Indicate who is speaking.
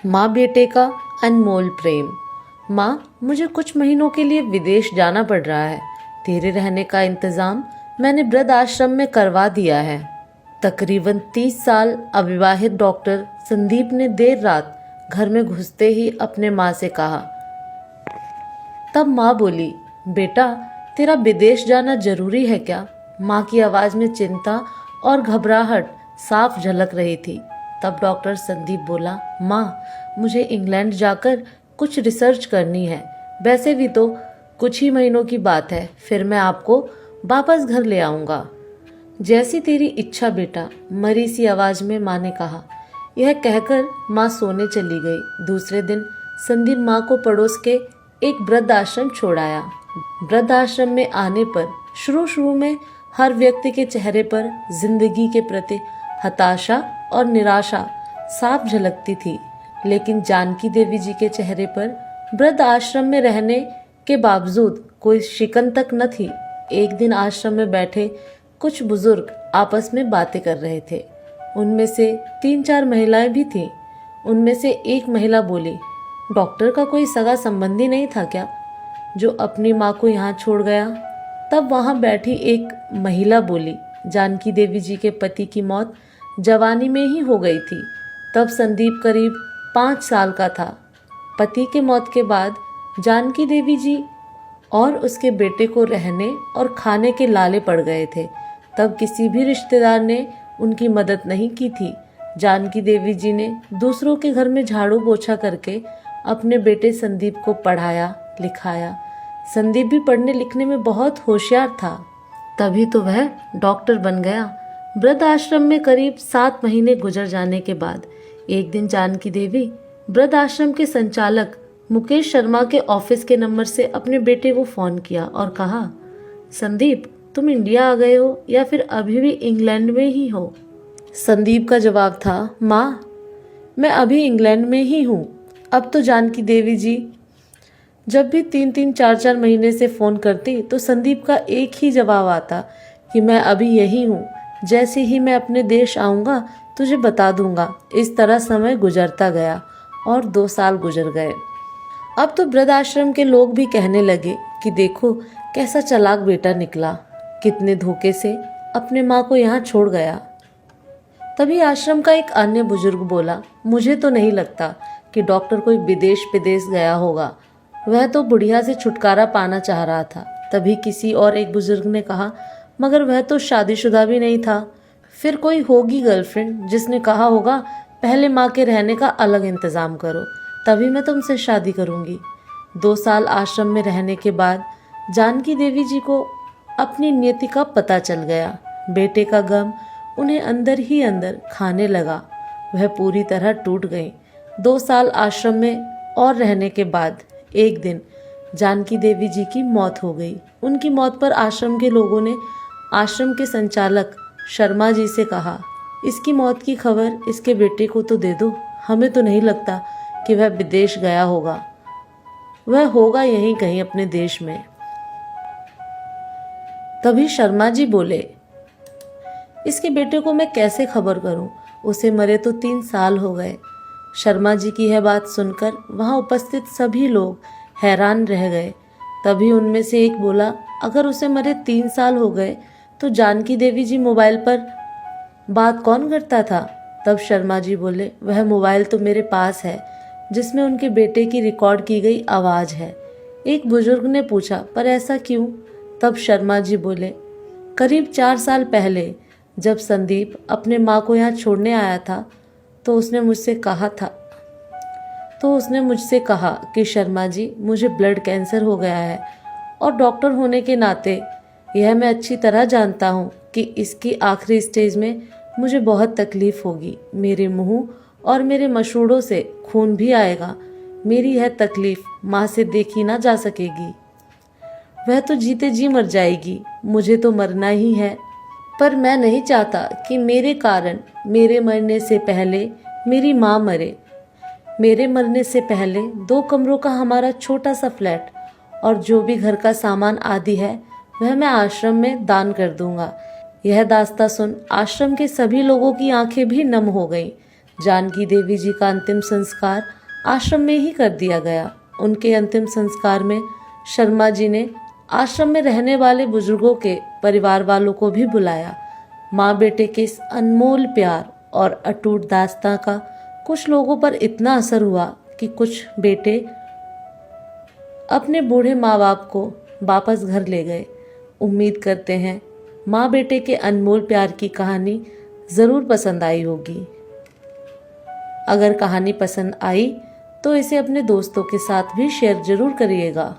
Speaker 1: माँ बेटे का अनमोल प्रेम। माँ, मुझे कुछ महीनों के लिए विदेश जाना पड़ रहा है। तेरे रहने का इंतज़ाम मैंने वृद्ध आश्रम में करवा दिया है। तकरीबन 30 साल अविवाहित डॉक्टर संदीप ने देर रात घर में घुसते ही अपने माँ से कहा। तब माँ बोली, बेटा, तेरा विदेश जाना जरूरी है क्या? माँ की आवाज़ में चिंता और घबराहट साफ झलक रही थी। तब डॉक्टर संदीप बोला, माँ, मुझे इंग्लैंड जाकर कुछ रिसर्च करनी है। वैसे भी तो कुछ ही महीनों की बात है, फिर मैं आपको वापस घर ले आऊँगा। जैसी तेरी इच्छा बेटा, मरी सी आवाज़ में माँ ने कहा। यह कहकर माँ सोने चली गई। दूसरे दिन संदीप माँ को पड़ोस के एक वृद्ध आश्रम छोड़ आया। वृद्ध आश्रम में आने पर शुरू में हर व्यक्ति के चेहरे पर जिंदगी के प्रति हताशा और निराशा साफ झलकती थी, लेकिन जानकी देवी जी के चेहरे पर वृद्ध आश्रम में रहने के बावजूद कोई शिकन तक न थी। एक दिन आश्रम में बैठे कुछ बुजुर्ग आपस में बातें कर रहे थे। उनमें से 3-4 महिलाएं भी थीं। उनमें से एक महिला बोली, डॉक्टर का कोई सगा संबंधी नहीं था क्या, जो अपनी माँ को यहाँ छोड़ गया? तब वहाँ बैठी एक महिला बोली, जानकी देवी जी के पति की मौत जवानी में ही हो गई थी। तब संदीप करीब 5 साल का था। पति के मौत के बाद जानकी देवी जी और उसके बेटे को रहने और खाने के लाले पड़ गए थे। तब किसी भी रिश्तेदार ने उनकी मदद नहीं की थी। जानकी देवी जी ने दूसरों के घर में झाड़ू पोछा करके अपने बेटे संदीप को पढ़ाया लिखाया। संदीप भी पढ़ने लिखने में बहुत होशियार था, तभी तो वह डॉक्टर बन गया। वृद्ध आश्रम में करीब 7 महीने गुजर जाने के बाद एक दिन जानकी देवी वृद्ध आश्रम के संचालक मुकेश शर्मा के ऑफिस के नंबर से अपने बेटे को फ़ोन किया और कहा, संदीप, तुम इंडिया आ गए हो या फिर अभी भी इंग्लैंड में ही हो? संदीप का जवाब था, माँ, मैं अभी इंग्लैंड में ही हूँ। अब तो जानकी देवी जी जब भी 3-3 4-4 महीने से फ़ोन करती तो संदीप का एक ही जवाब आता कि मैं अभी यही हूँ, जैसे ही मैं अपने देश आऊँगा तुझे बता दूँगा। इस तरह समय गुजरता गया और 2 साल गुजर गए। अब तो वृद्ध आश्रम के लोग भी कहने लगे कि देखो कैसा चालाक बेटा निकला, कितने धोखे से अपने माँ को यहाँ छोड़ गया। तभी आश्रम का एक अन्य बुजुर्ग बोला, मुझे तो नहीं लगता कि डॉक्टर कोई विदेश गया होगा, वह तो बुढ़िया से छुटकारा पाना चाह रहा था। तभी किसी और एक बुजुर्ग ने कहा, मगर वह तो शादीशुदा भी नहीं था, फिर कोई होगी गर्लफ्रेंड जिसने कहा होगा पहले माँ के रहने का अलग इंतजाम करो, तभी मैं तुमसे शादी करूँगी। 2 साल आश्रम में रहने के बाद जानकी देवी जी को अपनी नियति का पता चल गया। बेटे का गम उन्हें अंदर ही अंदर खाने लगा। वह पूरी तरह टूट गई। 2 साल आश्रम में और रहने के बाद एक दिन जानकी देवी जी की मौत हो गई। उनकी मौत पर आश्रम के लोगों ने आश्रम के संचालक शर्मा जी से कहा, इसकी मौत की खबर इसके बेटे को तो दे दो, हमें तो नहीं लगता कि वह विदेश गया होगा, वह होगा यहीं कहीं अपने देश में। तभी शर्मा जी बोले, इसके बेटे को मैं कैसे खबर करूं, उसे मरे तो 3 साल हो गए। शर्मा जी की यह बात सुनकर वहां उपस्थित सभी लोग हैरान रह गए। तभी उनमें से एक बोला, अगर उसे मरे 3 साल हो गए तो जानकी देवी जी मोबाइल पर बात कौन करता था? तब शर्मा जी बोले, वह मोबाइल तो मेरे पास है जिसमें उनके बेटे की रिकॉर्ड की गई आवाज़ है। एक बुजुर्ग ने पूछा, पर ऐसा क्यों? तब शर्मा जी बोले, करीब 4 साल पहले जब संदीप अपने माँ को यहाँ छोड़ने आया था तो उसने मुझसे कहा कि शर्मा जी, मुझे ब्लड कैंसर हो गया है और डॉक्टर होने के नाते यह मैं अच्छी तरह जानता हूँ कि इसकी आखिरी स्टेज में मुझे बहुत तकलीफ होगी। मेरे मुंह और मेरे मसूड़ों से खून भी आएगा। मेरी यह तकलीफ माँ से देखी ना जा सकेगी। वह तो जीते जी मर जाएगी, मुझे तो मरना ही है, पर मैं नहीं चाहता कि मेरे कारण मेरे मरने से पहले मेरी माँ मरे। मेरे मरने से पहले 2 कमरों का हमारा छोटा सा फ्लैट और जो भी घर का सामान आदि है वह मैं आश्रम में दान कर दूंगा। यह दास्तां सुन आश्रम के सभी लोगों की आंखें भी नम हो गईं। जानकी देवी जी का अंतिम संस्कार आश्रम में ही कर दिया गया। उनके अंतिम संस्कार में शर्मा जी ने आश्रम में रहने वाले बुजुर्गों के परिवार वालों को भी बुलाया। माँ बेटे के इस अनमोल प्यार और अटूट दास्तां का कुछ लोगों पर इतना असर हुआ कि कुछ बेटे अपने बूढ़े माँ बाप को वापस घर ले गए। उम्मीद करते हैं माँ बेटे के अनमोल प्यार की कहानी ज़रूर पसंद आई होगी। अगर कहानी पसंद आई तो इसे अपने दोस्तों के साथ भी शेयर ज़रूर करिएगा।